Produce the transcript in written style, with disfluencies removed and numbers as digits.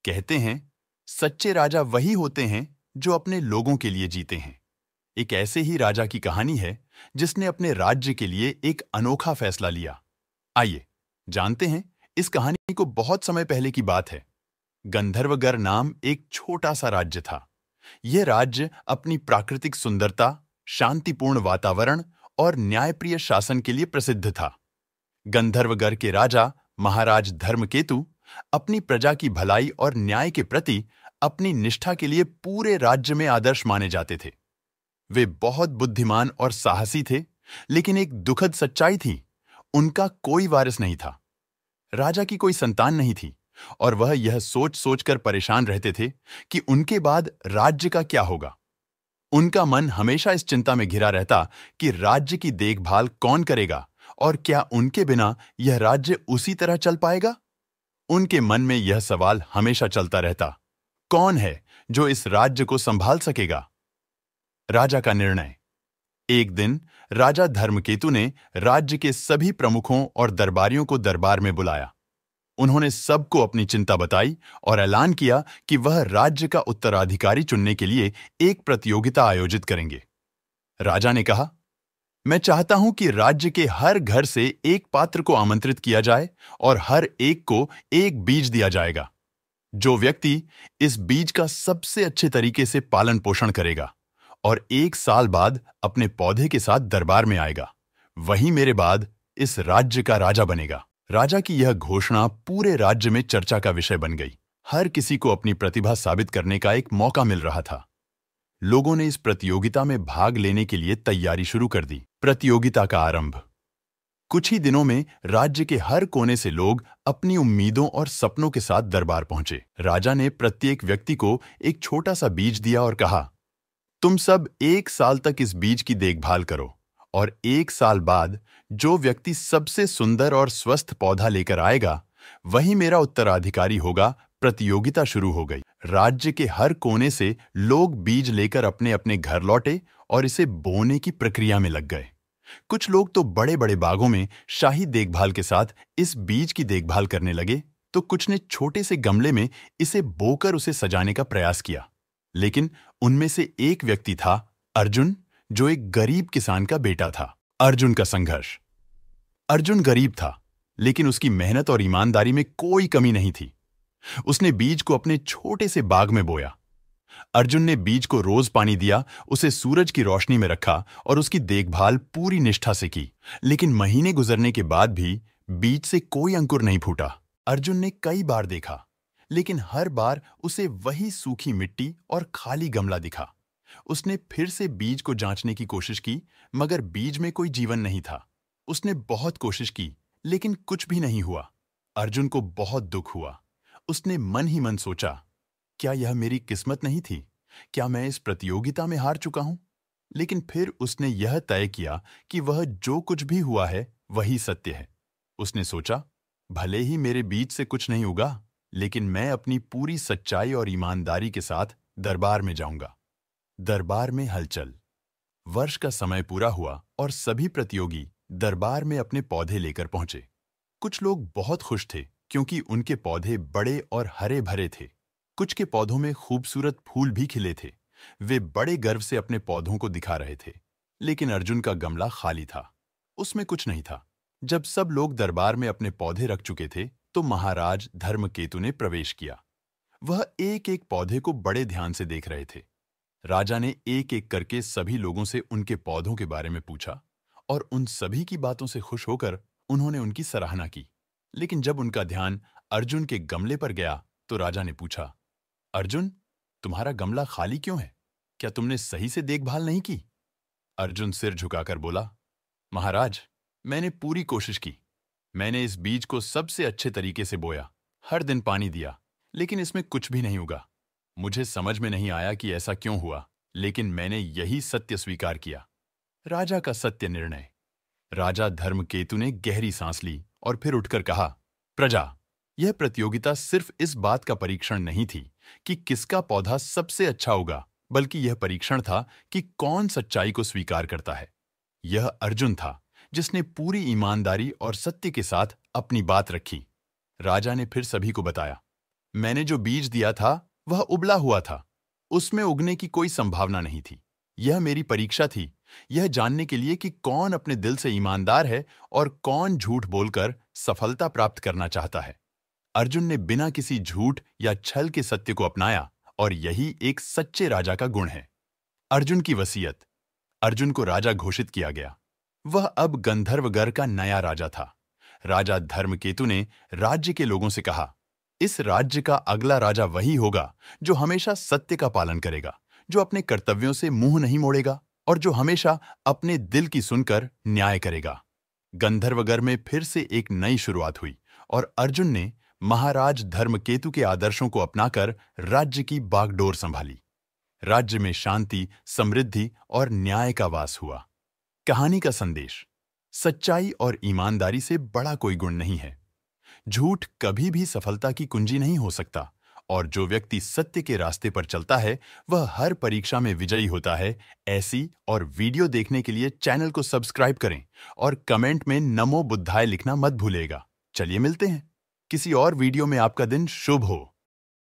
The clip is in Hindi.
कहते हैं, सच्चे राजा वही होते हैं जो अपने लोगों के लिए जीते हैं। एक ऐसे ही राजा की कहानी है जिसने अपने राज्य के लिए एक अनोखा फैसला लिया। आइए जानते हैं, इस कहानी को बहुत समय पहले की बात है। गंधर्वगर नाम एक छोटा सा राज्य था। यह राज्य अपनी प्राकृतिक सुंदरता, शांतिपूर्ण वातावरण और न्यायप्रिय शासन के लिए प्रसिद्ध था। गंधर्वगर के राजा महाराज धर्मकेतु अपनी प्रजा की भलाई और न्याय के प्रति अपनी निष्ठा के लिए पूरे राज्य में आदर्श माने जाते थे। वे बहुत बुद्धिमान और साहसी थे, लेकिन एक दुखद सच्चाई थी, उनका कोई वारिस नहीं था। राजा की कोई संतान नहीं थी और वह यह सोच सोचकर परेशान रहते थे कि उनके बाद राज्य का क्या होगा। उनका मन हमेशा इस चिंता में घिरा रहता कि राज्य की देखभाल कौन करेगा और क्या उनके बिना यह राज्य उसी तरह चल पाएगा। उनके मन में यह सवाल हमेशा चलता रहता, कौन है जो इस राज्य को संभाल सकेगा। राजा का निर्णय। एक दिन राजा धर्मकेतु ने राज्य के सभी प्रमुखों और दरबारियों को दरबार में बुलाया। उन्होंने सबको अपनी चिंता बताई और ऐलान किया कि वह राज्य का उत्तराधिकारी चुनने के लिए एक प्रतियोगिता आयोजित करेंगे। राजा ने कहा, मैं चाहता हूं कि राज्य के हर घर से एक पात्र को आमंत्रित किया जाए और हर एक को एक बीज दिया जाएगा। जो व्यक्ति इस बीज का सबसे अच्छे तरीके से पालन पोषण करेगा और 1 साल बाद अपने पौधे के साथ दरबार में आएगा, वही मेरे बाद इस राज्य का राजा बनेगा। राजा की यह घोषणा पूरे राज्य में चर्चा का विषय बन गई। हर किसी को अपनी प्रतिभा साबित करने का एक मौका मिल रहा था। लोगों ने इस प्रतियोगिता में भाग लेने के लिए तैयारी शुरू कर दी। प्रतियोगिता का आरंभ। कुछ ही दिनों में राज्य के हर कोने से लोग अपनी उम्मीदों और सपनों के साथ दरबार पहुंचे। राजा ने प्रत्येक व्यक्ति को एक छोटा सा बीज दिया और कहा, तुम सब 1 साल तक इस बीज की देखभाल करो और 1 साल बाद जो व्यक्ति सबसे सुंदर और स्वस्थ पौधा लेकर आएगा, वही मेरा उत्तराधिकारी होगा। प्रतियोगिता शुरू हो गई। राज्य के हर कोने से लोग बीज लेकर अपने अपने घर लौटे और इसे बोने की प्रक्रिया में लग गए। कुछ लोग तो बड़े बड़े बागों में शाही देखभाल के साथ इस बीज की देखभाल करने लगे, तो कुछ ने छोटे से गमले में इसे बोकर उसे सजाने का प्रयास किया। लेकिन उनमें से एक व्यक्ति था, अर्जुन, जो एक गरीब किसान का बेटा था। अर्जुन का संघर्ष। अर्जुन गरीब था, लेकिन उसकी मेहनत और ईमानदारी में कोई कमी नहीं थी। उसने बीज को अपने छोटे से बाग में बोया। अर्जुन ने बीज को रोज पानी दिया, उसे सूरज की रोशनी में रखा और उसकी देखभाल पूरी निष्ठा से की। लेकिन महीने गुजरने के बाद भी बीज से कोई अंकुर नहीं फूटा। अर्जुन ने कई बार देखा, लेकिन हर बार उसे वही सूखी मिट्टी और खाली गमला दिखा। उसने फिर से बीज को जांचने की कोशिश की, मगर बीज में कोई जीवन नहीं था। उसने बहुत कोशिश की, लेकिन कुछ भी नहीं हुआ। अर्जुन को बहुत दुख हुआ। उसने मन ही मन सोचा, क्या यह मेरी किस्मत नहीं थी? क्या मैं इस प्रतियोगिता में हार चुका हूं? लेकिन फिर उसने यह तय किया कि वह जो कुछ भी हुआ है वही सत्य है। उसने सोचा, भले ही मेरे बीज से कुछ नहीं उगा, लेकिन मैं अपनी पूरी सच्चाई और ईमानदारी के साथ दरबार में जाऊंगा। दरबार में हलचल। वर्ष का समय पूरा हुआ और सभी प्रतियोगी दरबार में अपने पौधे लेकर पहुंचे। कुछ लोग बहुत खुश थे क्योंकि उनके पौधे बड़े और हरे भरे थे। कुछ के पौधों में खूबसूरत फूल भी खिले थे। वे बड़े गर्व से अपने पौधों को दिखा रहे थे। लेकिन अर्जुन का गमला खाली था, उसमें कुछ नहीं था। जब सब लोग दरबार में अपने पौधे रख चुके थे, तो महाराज धर्मकेतु ने प्रवेश किया। वह एक एक पौधे को बड़े ध्यान से देख रहे थे। राजा ने एक एक करके सभी लोगों से उनके पौधों के बारे में पूछा और उन सभी की बातों से खुश होकर उन्होंने उनकी सराहना की। लेकिन जब उनका ध्यान अर्जुन के गमले पर गया, तो राजा ने पूछा, अर्जुन, तुम्हारा गमला खाली क्यों है? क्या तुमने सही से देखभाल नहीं की? अर्जुन सिर झुकाकर बोला, महाराज, मैंने पूरी कोशिश की। मैंने इस बीज को सबसे अच्छे तरीके से बोया, हर दिन पानी दिया, लेकिन इसमें कुछ भी नहीं उगा। मुझे समझ में नहीं आया कि ऐसा क्यों हुआ, लेकिन मैंने यही सत्य स्वीकार किया। राजा का सत्य निर्णय। राजा धर्मकेतु ने गहरी सांस ली और फिर उठकर कहा, प्रजा, यह प्रतियोगिता सिर्फ इस बात का परीक्षण नहीं थी कि किसका पौधा सबसे अच्छा उगा, बल्कि यह परीक्षण था कि कौन सच्चाई को स्वीकार करता है। यह अर्जुन था, जिसने पूरी ईमानदारी और सत्य के साथ अपनी बात रखी। राजा ने फिर सभी को बताया, मैंने जो बीज दिया था वह उबला हुआ था। उसमें उगने की कोई संभावना नहीं थी। यह मेरी परीक्षा थी, यह जानने के लिए कि कौन अपने दिल से ईमानदार है और कौन झूठ बोलकर सफलता प्राप्त करना चाहता है। अर्जुन ने बिना किसी झूठ या छल के सत्य को अपनाया और यही एक सच्चे राजा का गुण है। अर्जुन की वसीयत। अर्जुन को राजा घोषित किया गया। वह अब गंधर्वगर का नया राजा था। राजा धर्मकेतु ने राज्य के लोगों से कहा, इस राज्य का अगला राजा वही होगा जो हमेशा सत्य का पालन करेगा, जो अपने कर्तव्यों से मुंह नहीं मोड़ेगा और जो हमेशा अपने दिल की सुनकर न्याय करेगा। गंधर्वगर में फिर से एक नई शुरुआत हुई और अर्जुन ने महाराज धर्मकेतु के आदर्शों को अपनाकर राज्य की बागडोर संभाली। राज्य में शांति, समृद्धि और न्याय का वास हुआ। कहानी का संदेश। सच्चाई और ईमानदारी से बड़ा कोई गुण नहीं है। झूठ कभी भी सफलता की कुंजी नहीं हो सकता और जो व्यक्ति सत्य के रास्ते पर चलता है वह हर परीक्षा में विजयी होता है। ऐसी और वीडियो देखने के लिए चैनल को सब्सक्राइब करें और कमेंट में नमो बुद्धाय लिखना मत भूलिएगा। चलिए मिलते हैं किसी और वीडियो में। आपका दिन शुभ हो।